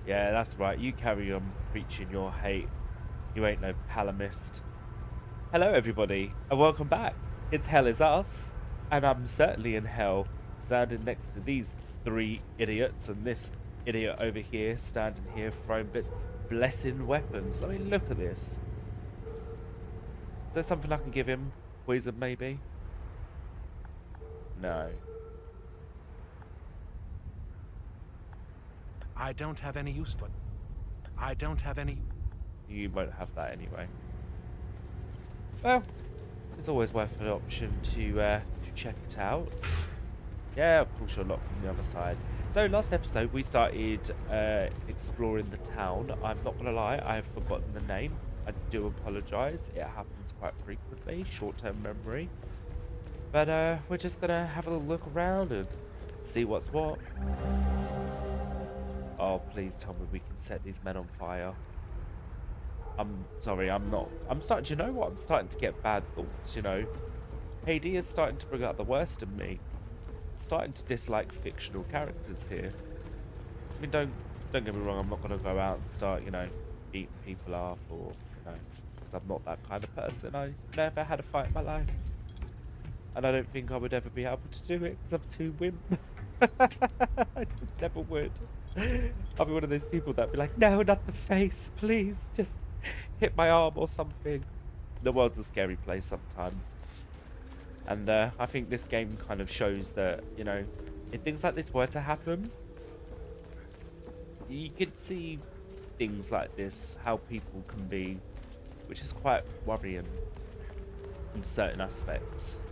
Yeah, that's right. You carry on preaching your hate. You ain't no palamist. Hello, everybody, and welcome back. It's Hell is Us, and I'm certainly in hell, standing next to these three idiots and this idiot over here, standing here throwing bits, blessing weapons. I mean, look at this. Is there something I can give him? Poison, maybe? No. I don't have any use for. I don't have any. You won't have that anyway. Well, it's always worth an option to check it out. Yeah, of course you're locked from the other side. So last episode we started exploring the town. I'm not gonna lie, I have forgotten the name. I do apologise. It happens quite frequently. Short-term memory. But we're just gonna have a little look around and see what's what. Oh, please tell me we can set these men on fire. I'm sorry, I'm not. I'm starting. Do you know what? I'm starting to get bad thoughts. You know, KD is starting to bring out the worst in me. Starting to dislike fictional characters here. I mean, don't get me wrong. I'm not gonna go out and start, beating people up or, because I'm not that kind of person. I never had a fight in my life, and I don't think I would ever be able to do it because I'm too wimp. I just never would. I'll be one of those people that'd be like, no, not the face, please, just hit my arm or something. The world's a scary place sometimes. And I think this game kind of shows that, if things like this were to happen, you could see things like this, how people can be, which is quite worrying in certain aspects.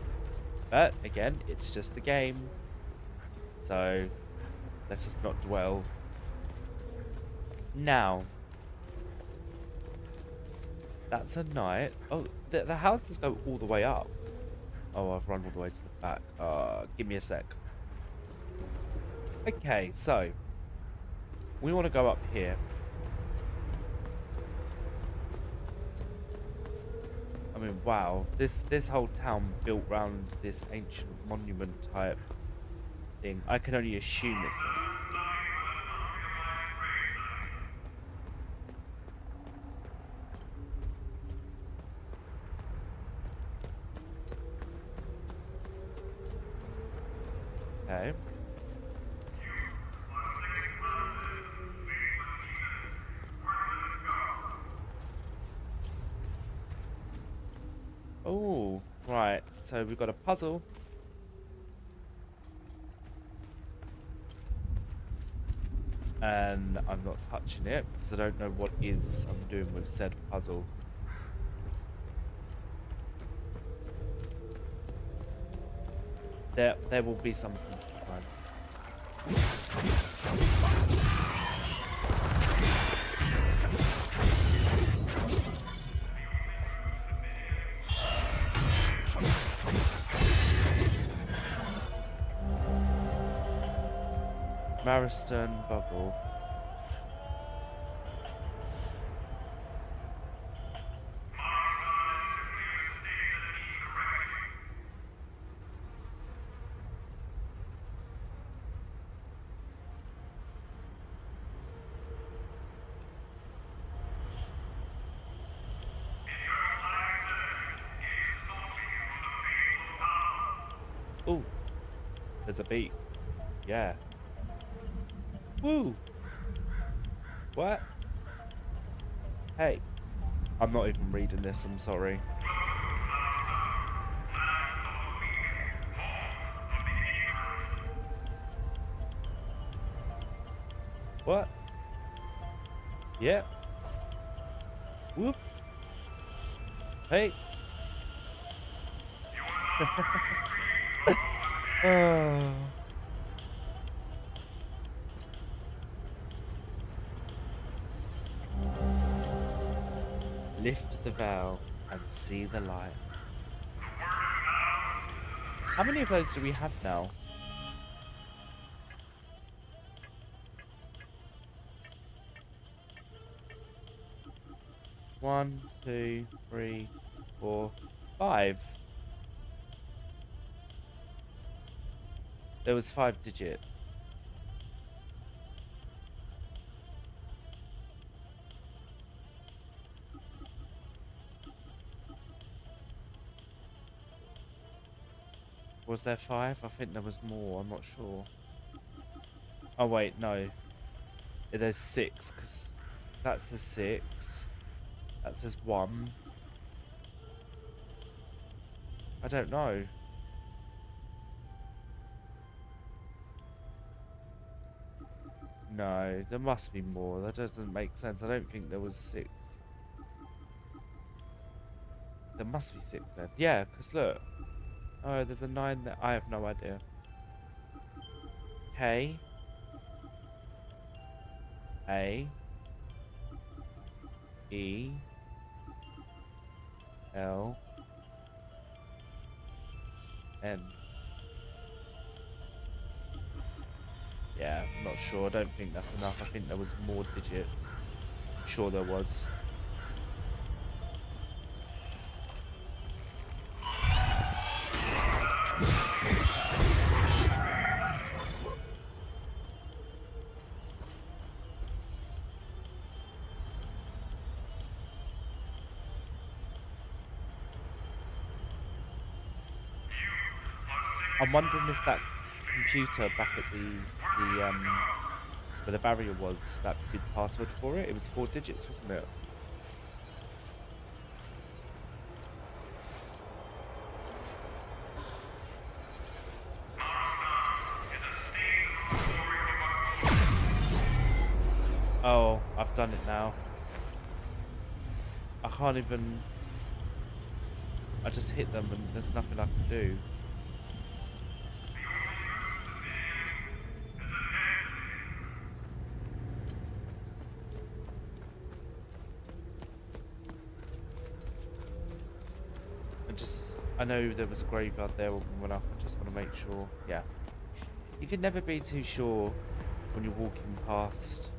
But again, it's just a game. So let's just not dwell. Now, that's a night. Oh, the houses go all the way up. Oh, I've run all the way to the back. Give me a sec. Okay, so we want to go up here. I mean, wow, this whole town built around this ancient monument type thing. I can only assume it's. Okay. Oh, right. So we've got a puzzle. And I'm not touching it because I don't know what is I'm doing with said puzzle. There will be something to find. Marastan bubble. Oh, there's a beat. Yeah. Woo! What? Hey, I'm not even reading this. I'm sorry. What? Yeah. Whoop. Hey. Oh. Lift the veil and see the light. How many of those do we have now? One, two, three, four, five. There was 5 digits. Was there 5? I think there was more. I'm not sure. Oh, wait, no. There's 6, because that says 6. That says 1. I don't know. No, there must be more. That doesn't make sense. I don't think there was 6. There must be 6 then. Yeah, because look. Oh, there's a 9 there. I have no idea. K. A. E. L. N. Yeah, I'm not sure. I don't think that's enough. I think there was more digits. I'm sure there was. I'm wondering if that computer back at the where the barrier was, that good password for it. It was 4 digits, wasn't it? Oh, I've done it now. I can't even. I just hit them and there's nothing I can do. I know there was a graveyard there when we went up. I just want to make sure. Yeah. You can never be too sure when you're walking past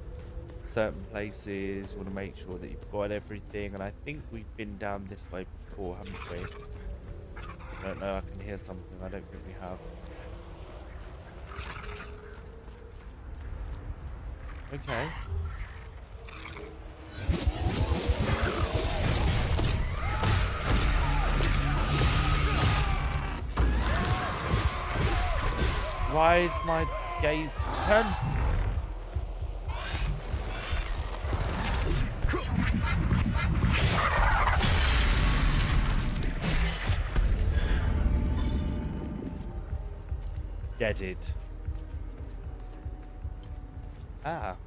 certain places. You want to make sure that you've got everything. And I think we've been down this way before, haven't we? I don't know. I can hear something. I don't think we have. Okay. Why is my gaze turned? Deaded. Ah.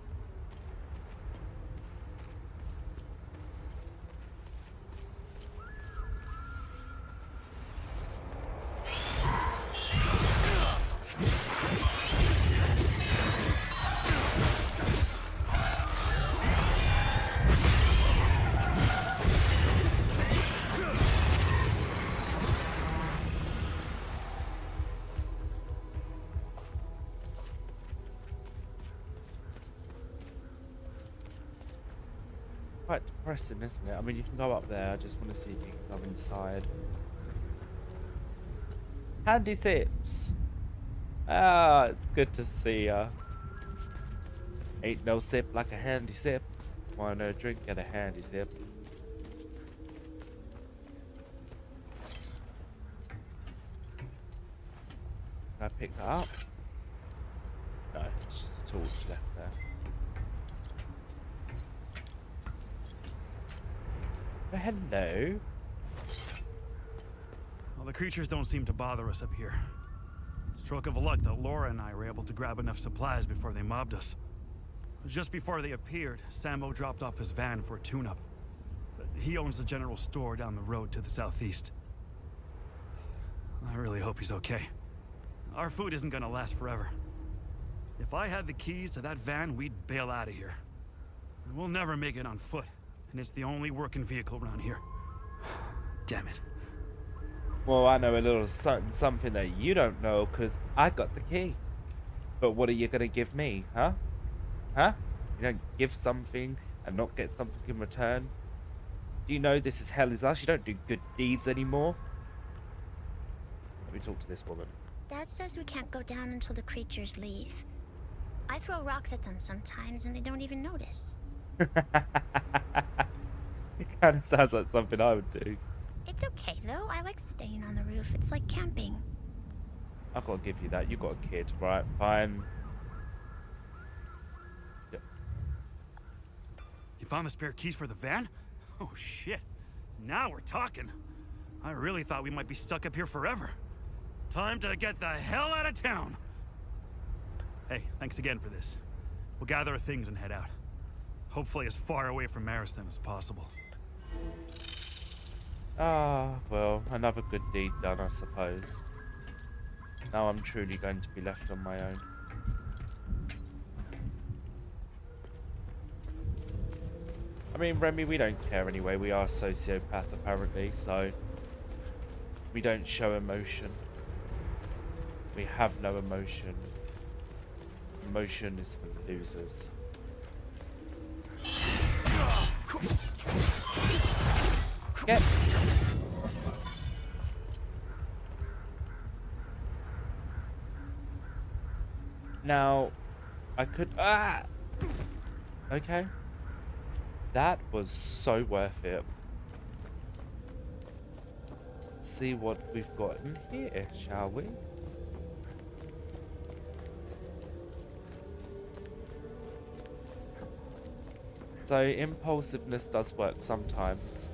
Quite depressing, isn't it? I mean, you can go up there. I just want to see if you can go inside. Handy sips. Ah, it's good to see ya. Ain't no sip like a handy sip. Wanna drink, get a handy sip. Can I pick that up? No, it's just a torch left there. Oh, hello. Well, the creatures don't seem to bother us up here. Stroke of luck that Laura and I were able to grab enough supplies before they mobbed us. Just before they appeared, Sambo dropped off his van for a tune-up. He owns the general store down the road to the southeast. I really hope he's okay. Our food isn't gonna last forever. If I had the keys to that van, we'd bail out of here. We'll never make it on foot, and it's the only working vehicle around here. Damn it. Well, I know a little something that you don't know, because I got the key. But what are you going to give me, huh? Huh? You don't give something and not get something in return? Do you know this is hell is us? You don't do good deeds anymore? Let me talk to this woman. Dad says we can't go down until the creatures leave. I throw rocks at them sometimes and they don't even notice. It kind of sounds like something I would do. It's okay though, I like staying on the roof. It's like camping. I've got to give you that. You got a kid, right? Fine. Yep. You found the spare keys for the van? Oh shit. Now we're talking. I really thought we might be stuck up here forever. Time to get the hell out of town. Hey, thanks again for this. We'll gather our things and head out. Hopefully as far away from Marastan as possible. Ah, well, another good deed done, I suppose. Now I'm truly going to be left on my own. I mean, Remy, we don't care anyway. We are a sociopath, apparently, so we don't show emotion. We have no emotion. Emotion is for the losers. Get. Now, I could. Ah! Okay. That was so worth it. Let's see what we've got in here, shall we? So, impulsiveness does work sometimes.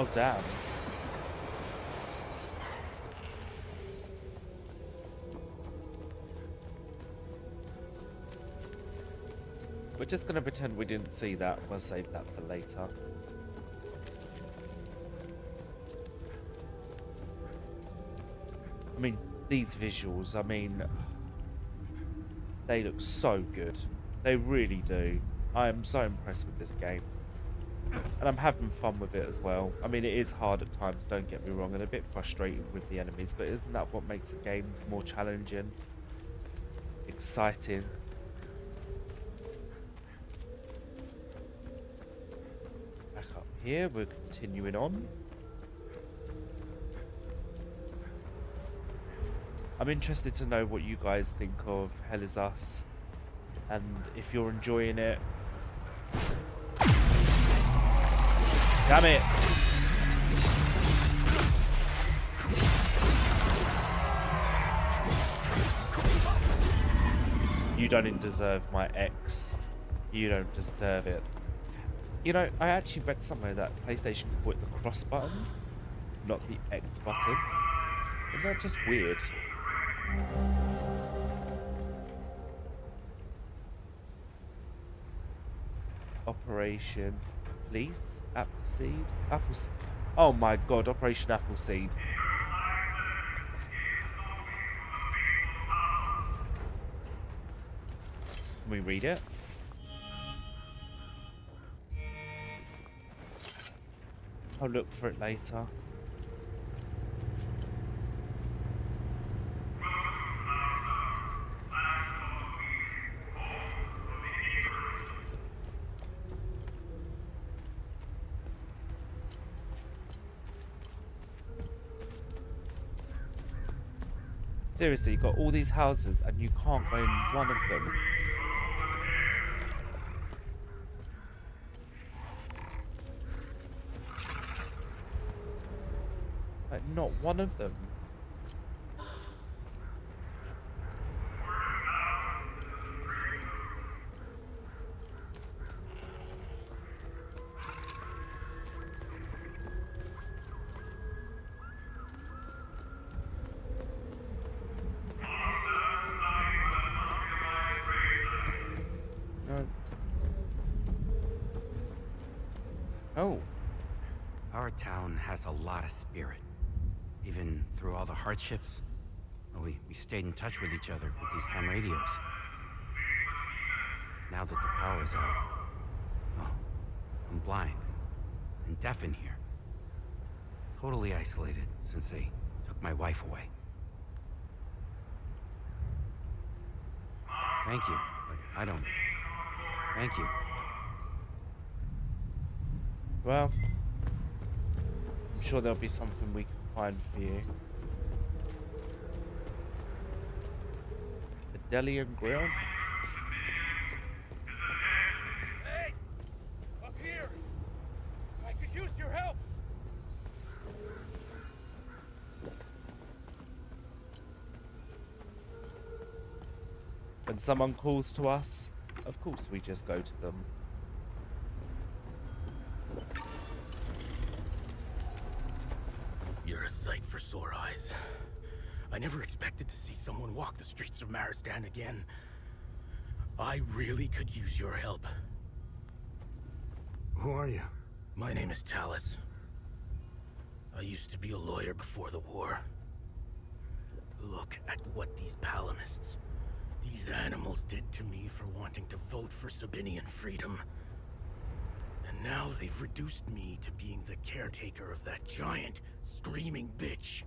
Oh, damn. We're just going to pretend we didn't see that. We'll save that for later. I mean, these visuals, I mean, they look so good. They really do. I am so impressed with this game. And I'm having fun with it as well. I mean, it is hard at times, don't get me wrong, and a bit frustrating with the enemies, but isn't that what makes a game more challenging? Exciting. Back up here, we're continuing on. I'm interested to know what you guys think of Hell Is Us, and if you're enjoying it. Damn it! You don't deserve my X. You don't deserve it. You know, I actually read somewhere that PlayStation called it the cross button, not the X button. Isn't that just weird? Operation Police? Appleseed? Appleseed. Oh my god, Operation Appleseed. Can we read it? I'll look for it later. Seriously, you've got all these houses and you can't go in one of them. Like, not one of them. Oh. Our town has a lot of spirit. Even through all the hardships, we stayed in touch with each other with these ham radios. Now that the power is out, well, I'm blind and deaf in here. Totally isolated since they took my wife away. Thank you, but I don't. Thank you. Well, I'm sure there'll be something we can find for you. deli and grill. Hey! Up here! I could use your help! When someone calls to us, of course we just go to them. You're a sight for sore eyes. I never expected to see someone walk the streets of Marastan again. I really could use your help. Who are you? My name is Talus. I used to be a lawyer before the war. Look at what these Palamists, these animals, did to me for wanting to vote for Sabinian freedom. And now they've reduced me to being the caretaker of that giant, screaming bitch.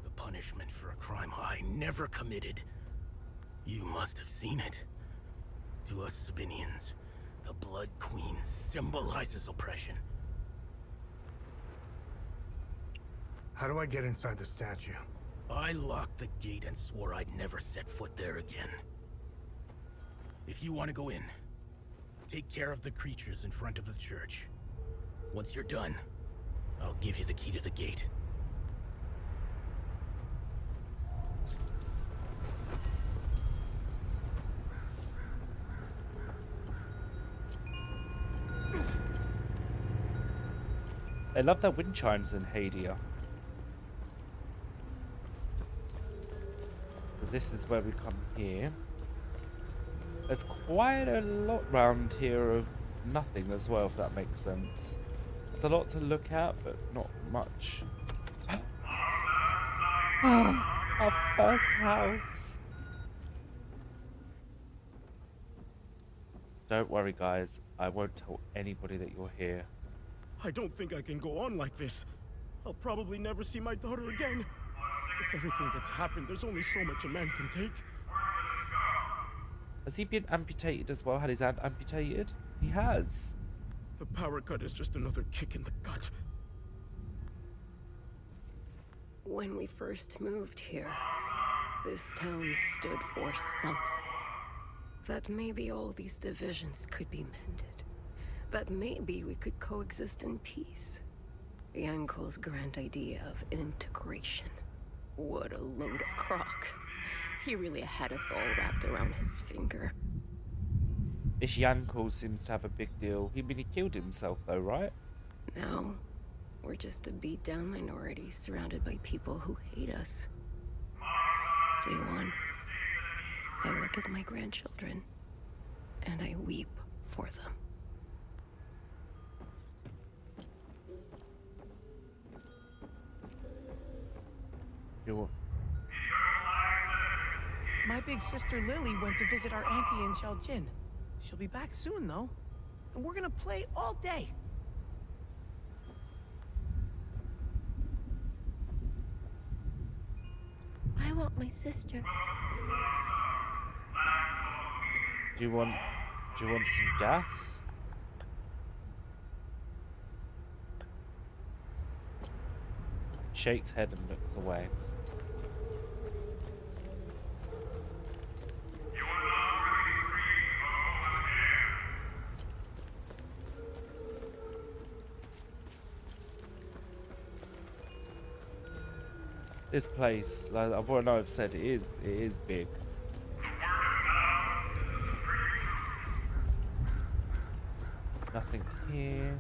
The punishment for a crime I never committed. You must have seen it. To us Sabinians, the Blood Queen symbolizes oppression. How do I get inside the statue? I locked the gate and swore I'd never set foot there again. If you want to go in, take care of the creatures in front of the church. Once you're done, I'll give you the key to the gate. They love their wind chimes in Hadia. So this is where we come here. There's quite a lot round here of nothing as well, if that makes sense. There's a lot to look at, but not much. Our first house. Don't worry, guys. I won't tell anybody that you're here. I don't think I can go on like this. I'll probably never see my daughter again. With everything that's happened, there's only so much a man can take. Has he been amputated as well? Had his hand amputated? He has. The power cut is just another kick in the gut. When we first moved here, this town stood for something. That maybe all these divisions could be mended. That maybe we could coexist in peace. Yanko's grand idea of integration. What a load of crock. He really had us all wrapped around his finger. This Yankel seems to have a big deal. He killed himself though, right? Now, we're just a beat-down minority surrounded by people who hate us. Day one, I look at my grandchildren, and I weep for them. My big sister Lily went to visit our auntie in Cheljin. She'll be back soon, though. And we're gonna play all day. I want my sister. Do you want some gas? Shakes head and looks away. This place, like I've said, it is big. Nothing here.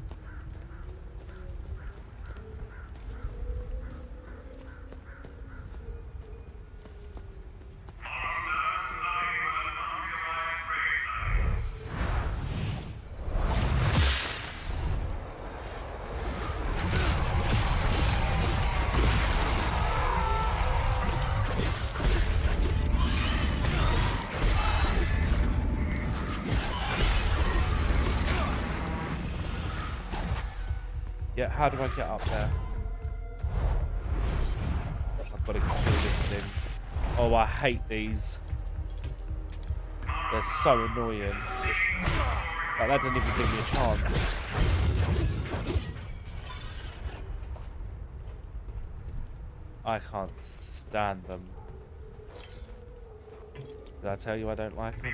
Yeah, how do I get up there? I've got to kill this thing. Oh, I hate these. They're so annoying. Like, that didn't even give me a chance. I can't stand them. Did I tell you I don't like him?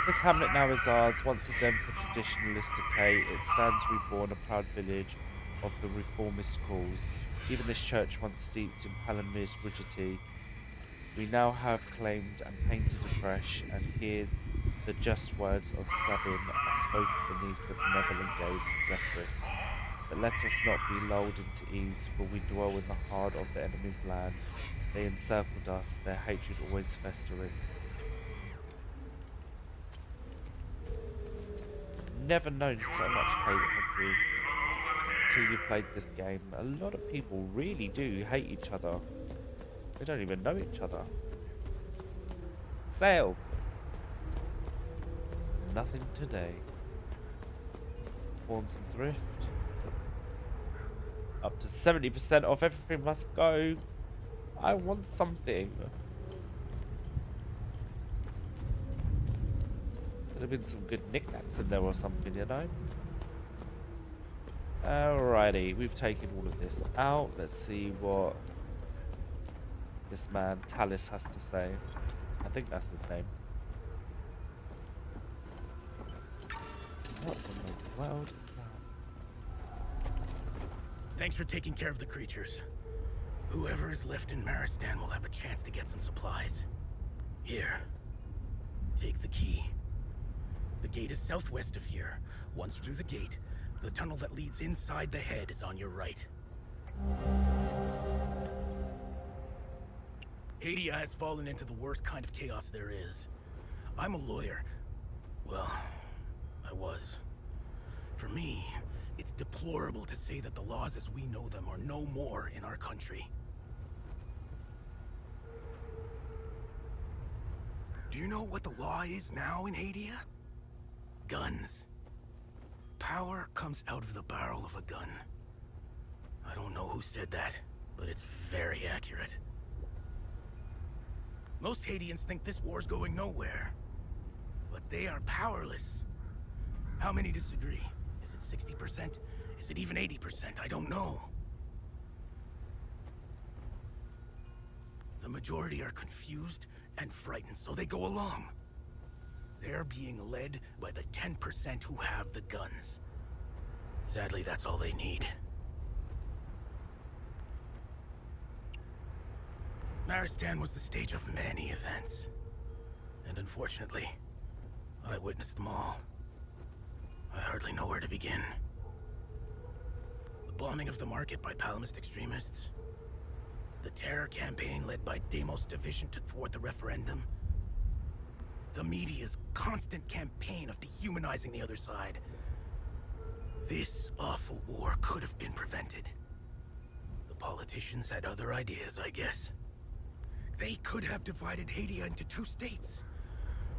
This hamlet now is ours. Once a den for traditionalist decay, it stands reborn, a proud village of the reformist cause. Even this church, once steeped in Palamir's rigidity, we now have claimed and painted afresh, and hear the just words of Sabin are spoken beneath the benevolent gaze of Zephyrs. But let us not be lulled into ease, for we dwell in the heart of the enemy's land. They encircled us, their hatred always festering. Never known so much hate, have we? Until you played this game. A lot of people really do hate each other. They don't even know each other. Sale! Nothing today. Pawns and thrift. Up to 70% off, everything must go. I want something. Could have been some good knickknacks in there or something, you know? Alrighty, we've taken all of this out. Let's see what this man, Talis, has to say. I think that's his name. What in the world is that? Thanks for taking care of the creatures. Whoever is left in Marastan will have a chance to get some supplies. Here. Take the key. The gate is southwest of here. Once through the gate, the tunnel that leads inside the head is on your right. Hadia has fallen into the worst kind of chaos there is. I'm a lawyer. Well, I was. For me, it's deplorable to say that the laws as we know them are no more in our country. Do you know what the law is now in Hadia? Guns. Power comes out of the barrel of a gun. I don't know who said that, but it's very accurate. Most Hadians think this war's going nowhere, but they are powerless. How many disagree? Is it 60%? Is it even 80%? I don't know. The majority are confused and frightened, so they go along. They're being led by the 10% who have the guns. Sadly, that's all they need. Marastan was the stage of many events. And unfortunately, I witnessed them all. I hardly know where to begin. The bombing of the market by Palamist extremists. The terror campaign led by Deimos' division to thwart the referendum. The media's constant campaign of dehumanizing the other side. This awful war could have been prevented. The politicians had other ideas, I guess. They could have divided Hadia into two states.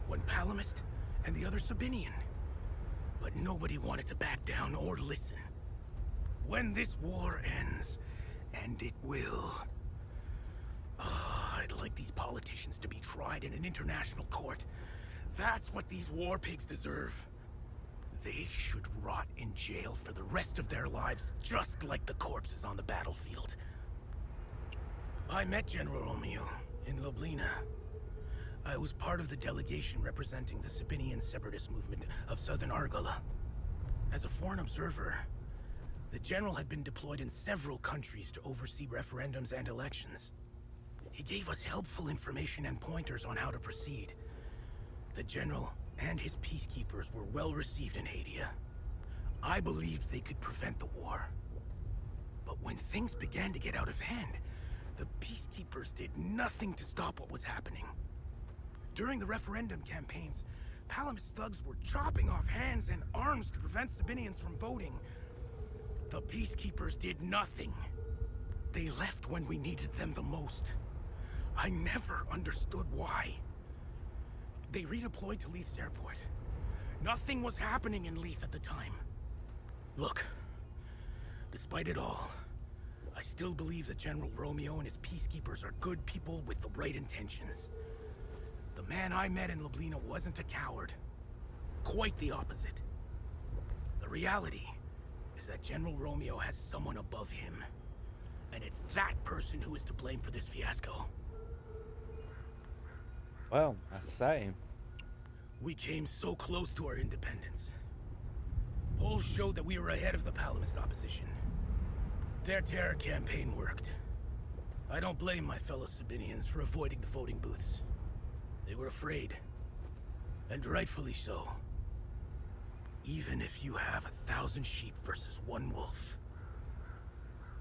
One Palamist and the other Sabinian. But nobody wanted to back down or listen. When this war ends, and it will, I'd like these politicians to be tried in an international court. That's what these war pigs deserve. They should rot in jail for the rest of their lives, just like the corpses on the battlefield. I met General Romeo in Lublina. I was part of the delegation representing the Sabinian separatist movement of southern Argola. As a foreign observer, the general had been deployed in several countries to oversee referendums and elections. He gave us helpful information and pointers on how to proceed. The general and his peacekeepers were well received in Hadia. I believed they could prevent the war. But when things began to get out of hand, the peacekeepers did nothing to stop what was happening. During the referendum campaigns, Palamist thugs were chopping off hands and arms to prevent Sabinians from voting. The peacekeepers did nothing. They left when we needed them the most. I never understood why. They redeployed to Leith's airport. Nothing was happening in Leith at the time. Look, despite it all, I still believe that General Romeo and his peacekeepers are good people with the right intentions. The man I met in Lublina wasn't a coward. Quite the opposite. The reality is that General Romeo has someone above him. And it's that person who is to blame for this fiasco. Well, that's same. We came so close to our independence. Polls showed that we were ahead of the Palamist opposition. Their terror campaign worked. I don't blame my fellow Sabinians for avoiding the voting booths. They were afraid. And rightfully so. Even if you have 1,000 sheep versus one wolf,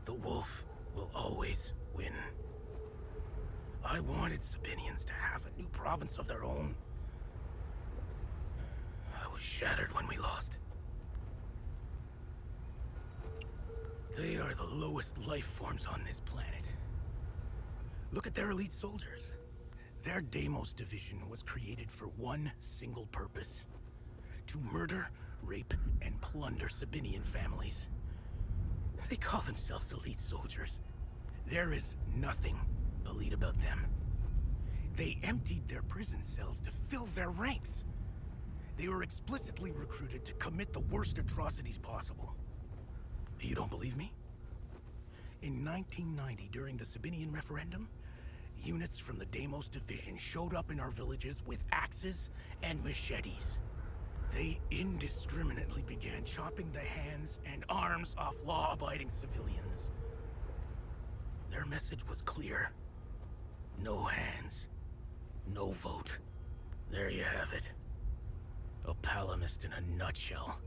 the wolf will always win. I wanted Sabinians to have a new province of their own. I was shattered when we lost. They are the lowest life forms on this planet. Look at their elite soldiers. Their Deimos division was created for one single purpose: to murder, rape, and plunder Sabinian families. They call themselves elite soldiers. There is nothing elite about them. They emptied their prison cells to fill their ranks. They were explicitly recruited to commit the worst atrocities possible. You don't believe me? In 1990, during the Sabinian referendum, units from the Deimos division showed up in our villages with axes and machetes. They indiscriminately began chopping the hands and arms off law-abiding civilians. Their message was clear. No hands, no vote. There you have it. A Palamist in a nutshell.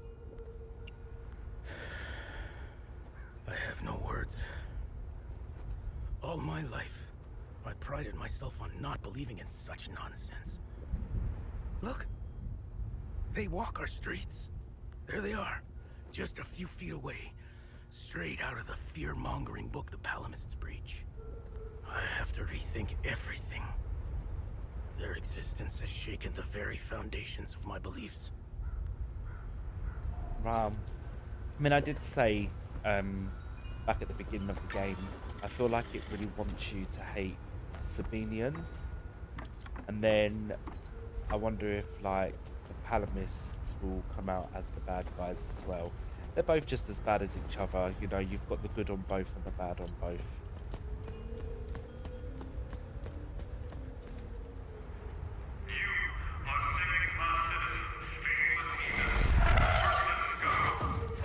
I have no words. All my life, I prided myself on not believing in such nonsense. Look, they walk our streets. There they are, just a few feet away, straight out of the fear-mongering book the Palamists preach. I have to rethink everything. Their existence has shaken the very foundations of my beliefs. I mean, I did say back at the beginning of the game, I feel like it really wants you to hate Sabinians, and then I wonder if like the Palamists will come out as the bad guys as well. They're both just as bad as each other, you know. You've got the good on both and the bad on both.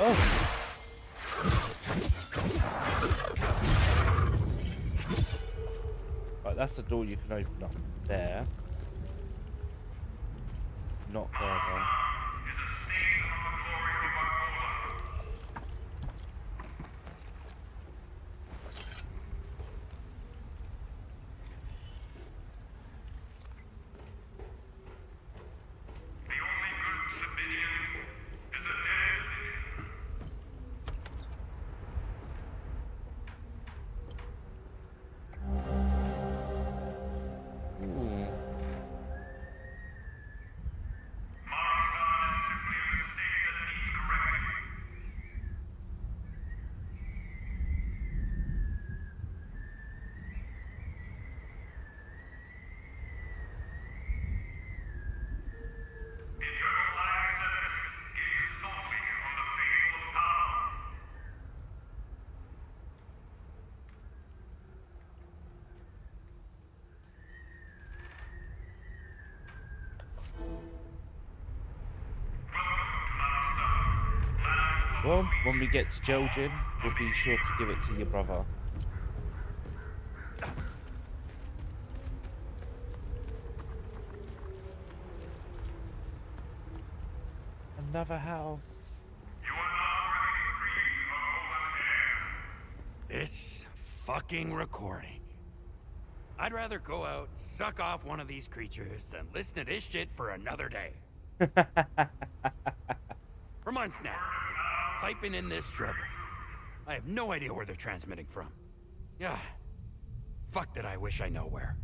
Oh! Right, that's the door you can open up there. Not there, though. Well, when we get to Georgian, we'll be sure to give it to your brother. Another house. This fucking recording. I'd rather go out, suck off one of these creatures, than listen to this shit for another day. For months now, piping in this drivel. I have no idea where they're transmitting from. Yeah. Fuck that I wish I know where.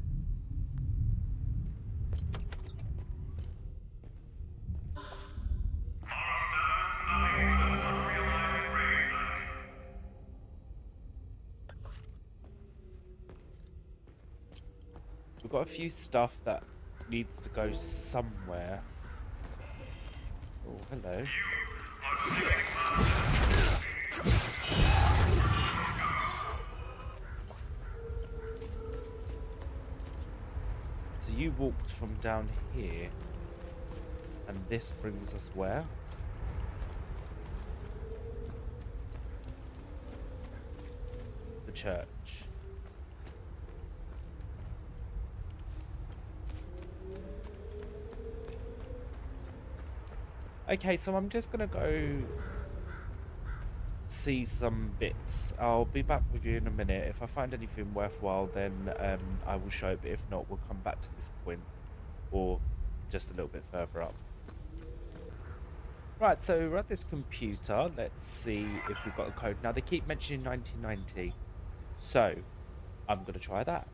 got a few stuff that needs to go somewhere. Oh, hello. So you walked from down here, and this brings us where? The church. Okay, so I'm just gonna go see some bits. I'll be back with you in a minute. If I find anything worthwhile, then I will show it, but if not, we'll come back to this point or just a little bit further up. Right, so we're at this computer. Let's see if we've got a code. Now, they keep mentioning 1990, so I'm going to try that.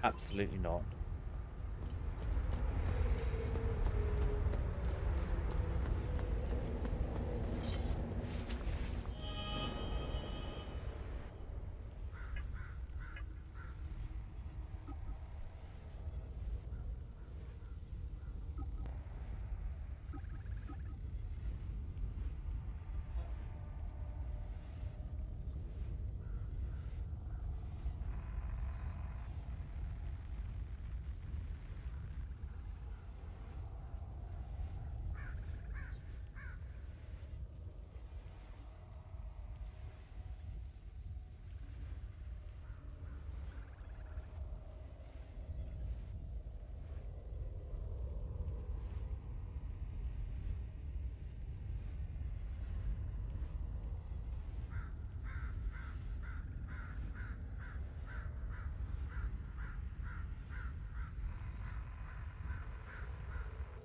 Absolutely not.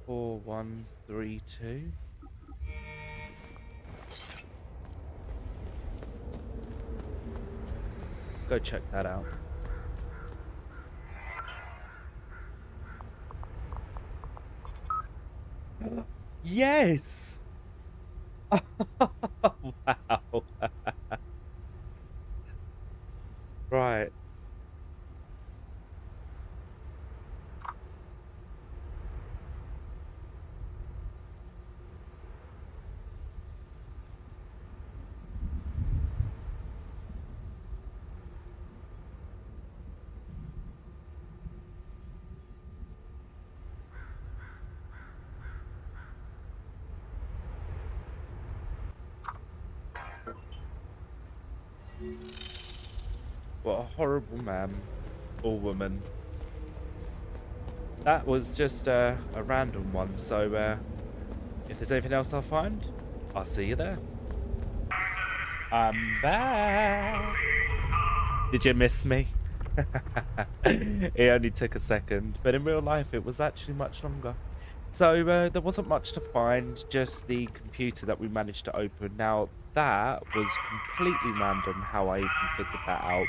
Four, 1, 3, 2. Let's go check that out. Yes! Wow. Right. What a horrible man or woman. That was just a random one, so if there's anything else I'll find, I'll see you there. I'm back. Did you miss me? It only took a second, but in real life it was actually much longer. So there wasn't much to find, just the computer that we managed to open. Now that was completely random how I even figured that out.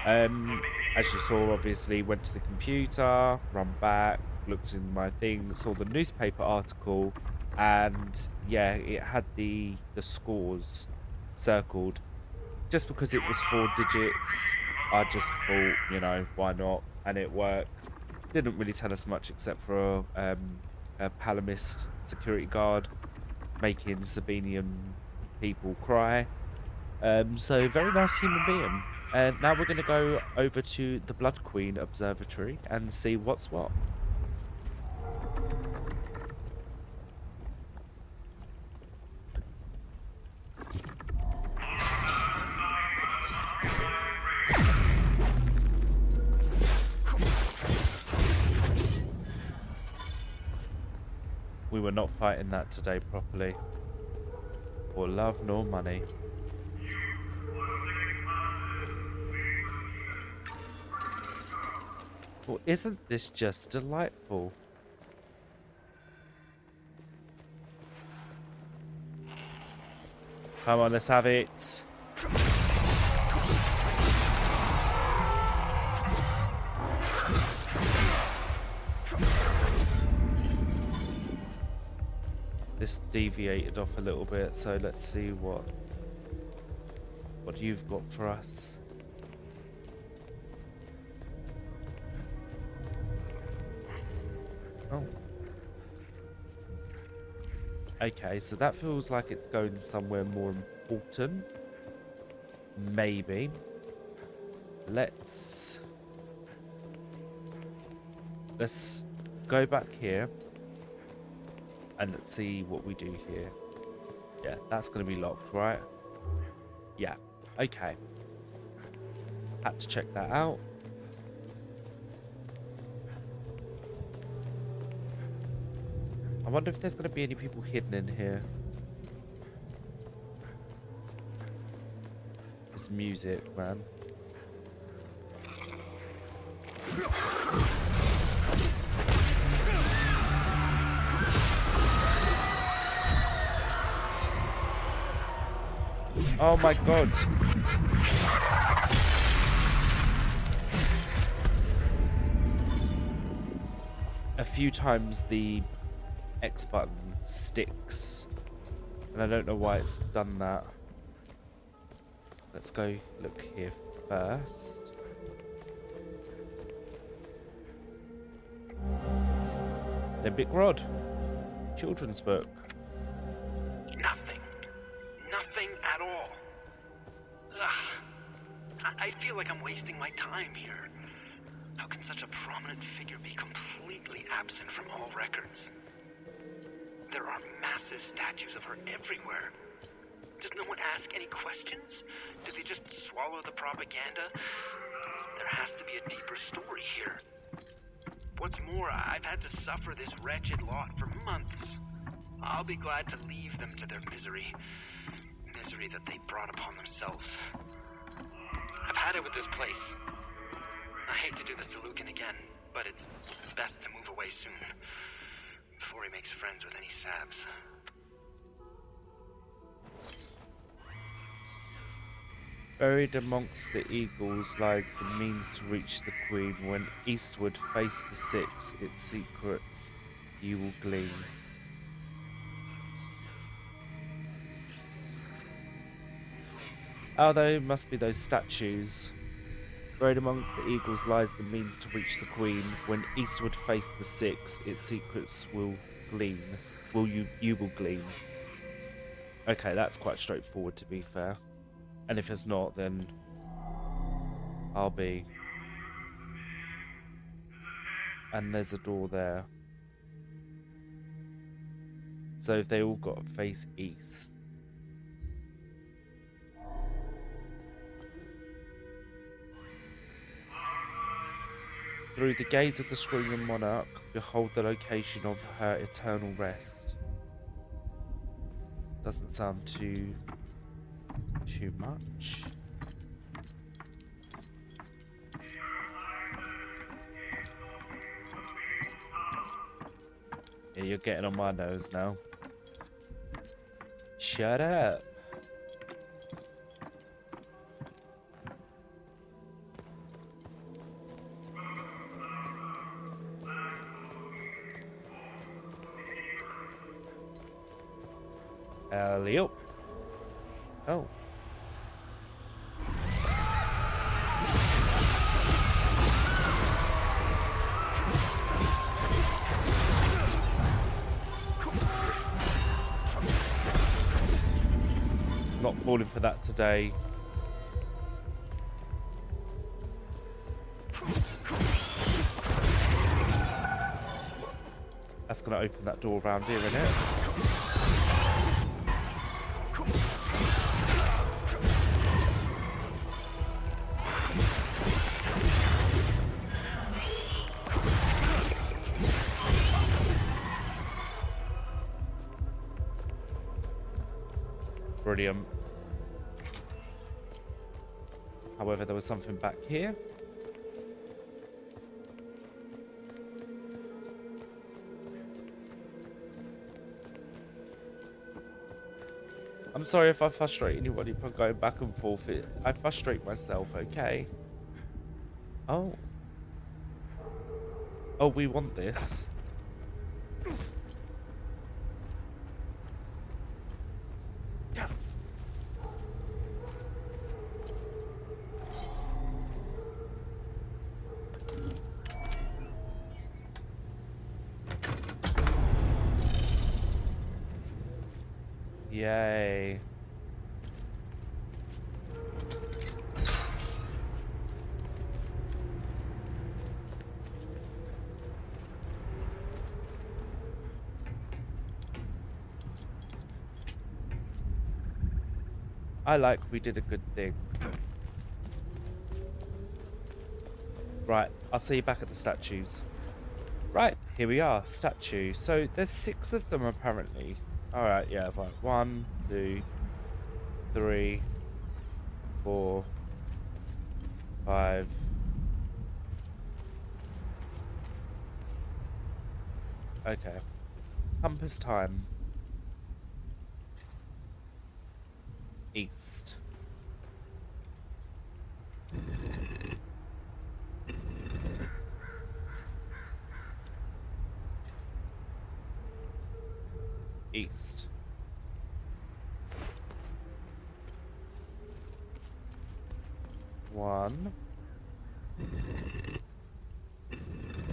As you saw, obviously went to the computer, run back, looked in my thing, saw the newspaper article, and yeah, it had the scores circled. Just because it was 4 digits, I just thought, you know, why not? And it worked. Didn't really tell us much except for a Palamist security guard making Sabinian people cry. So very nice human being. And now we're going to go over to the Blood Queen Observatory and see what's what. We were not fighting that today properly. For love nor money. Well, isn't this just delightful? Come on, let's have it. This deviated off a little bit, so let's see what you've got for us. Oh. Okay, so that feels like it's going somewhere more important. Maybe. Let's go back here and let's see what we do here. Yeah, that's going to be locked, right? Yeah. Okay. Had to check that out. I wonder if there's going to be any people hidden in here. This music, man. Oh my god. A few times the X button sticks. And I don't know why it's done that. Let's go look here first. The Big Rod. Children's book. Nothing. Nothing at all. Ugh. I feel like I'm wasting my time here. How can such a prominent figure be completely absent from all records? There are massive statues of her everywhere. Does no one ask any questions? Do they just swallow the propaganda? There has to be a deeper story here. What's more, I've had to suffer this wretched lot for months. I'll be glad to leave them to their misery. Misery that they brought upon themselves. I've had it with this place. I hate to do this to Lucan again, but it's best to move away soon. Before he makes friends with any Sabs. Buried amongst the eagles lies the means to reach the queen. When eastward face the six, its secrets you will glean. Oh, they must be those statues. Buried amongst the eagles lies the means to reach the queen. When eastward face the six, its secrets will glean. You will glean. Okay, that's quite straightforward to be fair. And if it's not, then I'll be. And there's a door there. So if they all got to face east. Through the gaze of the screaming monarch, behold the location of her eternal rest. Doesn't sound too much. Yeah, you're getting on my nose now. Shut up. Alley-oop. Oh. Not falling for that today. That's gonna open that door around here, isn't it? Brilliant. However, there was something back here. I'm sorry if I frustrate anybody by going back and forth. I frustrate myself, okay? Oh. Oh, we want this. Yay. I like we did a good thing. Right, I'll see you back at the statues. Right, here we are, statue. So there's 6 of them apparently. Alright, yeah, right. 1, 2, 3, 4, 5. Okay. Compass time. East. East. One.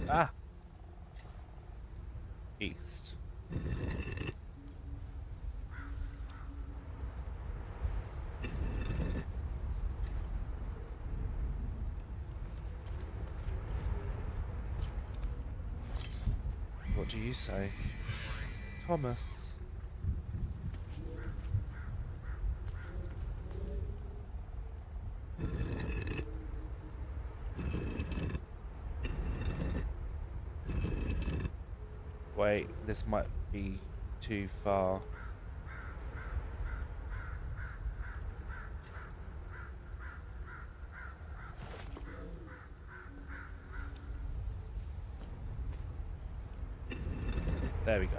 Ah. East. What do you say, Thomas? Wait, this might be too far. There we go.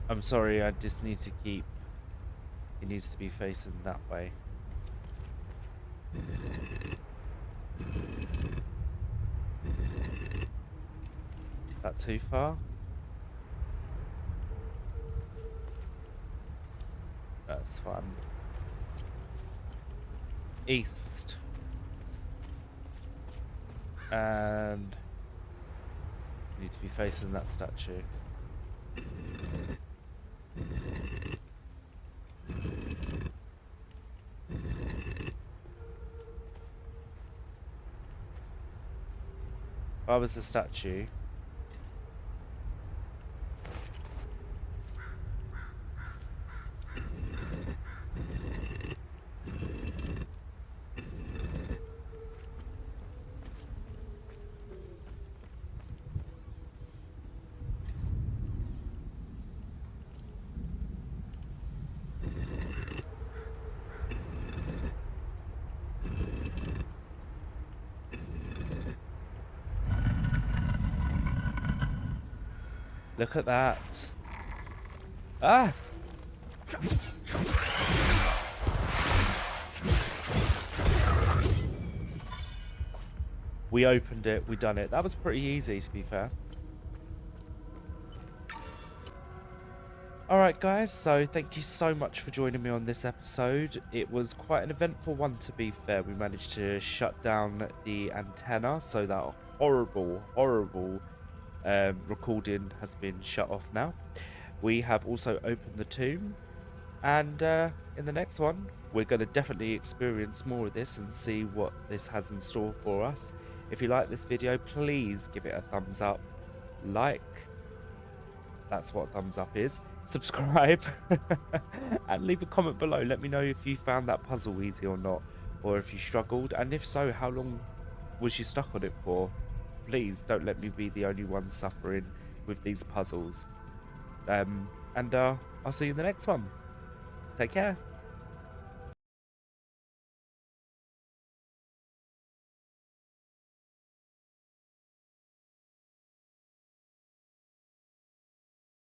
I'm sorry, I just need to keep... It needs to be facing that way. Is that too far? That's fun. East. And... need to be facing that statue. If I was the statue... Look at that. Ah! We opened it, we done it. That was pretty easy, to be fair. Alright guys, so thank you so much for joining me on this episode. It was quite an eventful one, to be fair. We managed to shut down the antenna, so that horrible recording has been shut off now. We have also opened the tomb, and in the next one we're going to definitely experience more of this and see what this has in store for us. If you like this video, please give it a thumbs up, like, that's what a thumbs up is, subscribe, and leave a comment below. Let me know if you found that puzzle easy or not, or if you struggled, and if so, how long was you stuck on it for? Please don't let me be the only one suffering with these puzzles. And I'll see you in the next one. Take care.